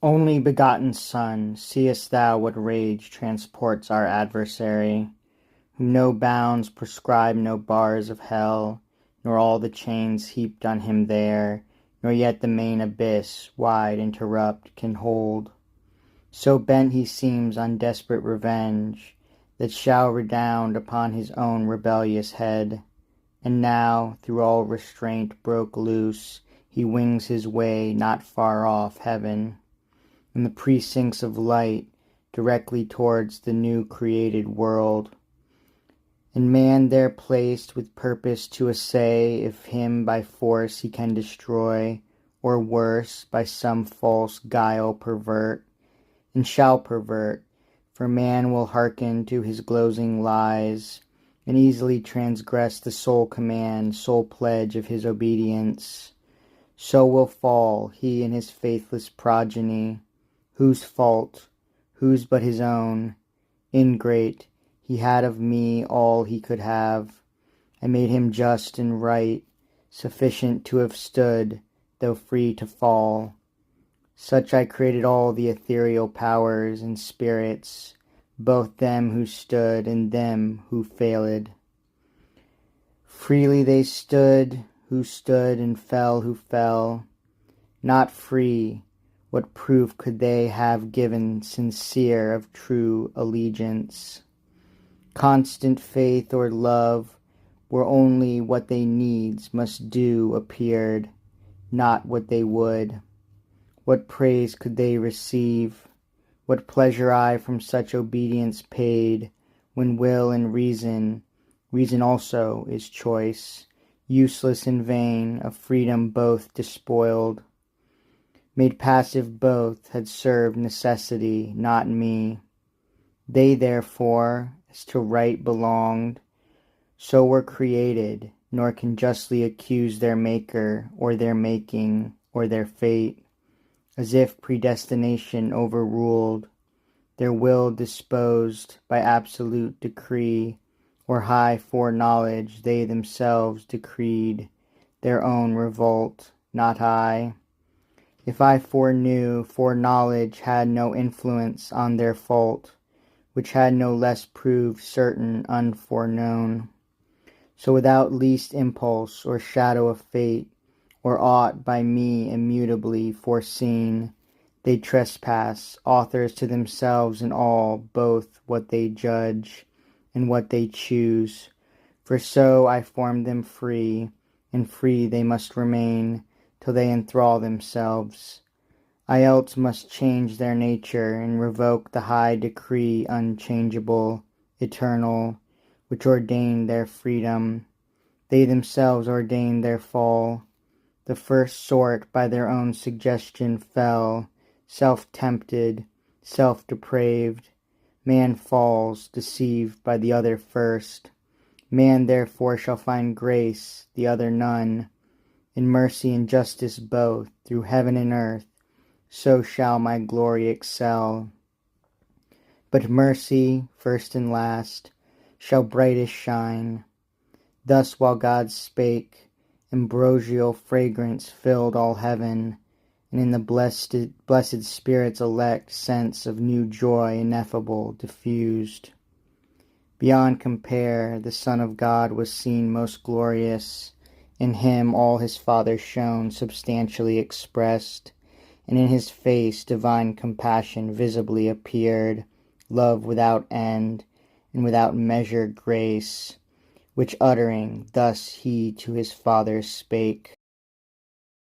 Only begotten Son, seest thou what rage transports our adversary, whom no bounds prescribe, no bars of hell, nor all the chains heaped on him there, nor yet the main abyss, wide interrupt, can hold. So bent he seems on desperate revenge, that shall redound upon his own rebellious head. And now, through all restraint broke loose, he wings his way not far off heaven, in the precincts of light, directly towards the new created world. And man there placed with purpose to essay if him by force he can destroy, or worse, by some false guile pervert, and shall pervert, for man will hearken to his glozing lies, and easily transgress the sole command, sole pledge of his obedience. So will fall he and his faithless progeny. Whose fault? Whose but his own? Ingrate, he had of me all he could have. I made him just and right, sufficient to have stood, though free to fall. Such I created all the ethereal powers and spirits, both them who stood and them who failed. Freely they stood who stood, and fell who fell. Not free, what proof could they have given sincere of true allegiance? Constant faith or love were only what they needs must do appeared, not what they would. What praise could they receive? What pleasure I from such obedience paid, when will and reason also is choice, useless and vain, of freedom both despoiled. Made passive both, had served necessity, not me. They therefore, as to right belonged, so were created, nor can justly accuse their maker, or their making, or their fate, as if predestination overruled, their will disposed by absolute decree, or high foreknowledge they themselves decreed, their own revolt, not I. If I foreknew, foreknowledge had no influence on their fault, which had no less proved certain unforeknown. So without least impulse or shadow of fate, or aught by me immutably foreseen, they trespass, authors to themselves in all, both what they judge and what they choose. For so I formed them free, and free they must remain, till they enthrall themselves. I else must change their nature, and revoke the high decree unchangeable, eternal, which ordained their freedom. They themselves ordained their fall. The first sort by their own suggestion fell, self-tempted, self-depraved. Man falls, deceived by the other first. Man therefore shall find grace, the other none. In mercy and justice both, through heaven and earth, so shall my glory excel. But mercy, first and last, shall brightest shine. Thus while God spake, ambrosial fragrance filled all heaven, and in the blessed Spirit's elect sense of new joy ineffable diffused. Beyond compare, the Son of God was seen most glorious. In him all his Father shone substantially expressed, and in his face divine compassion visibly appeared, love without end, and without measure grace, which uttering, thus he to his Father spake.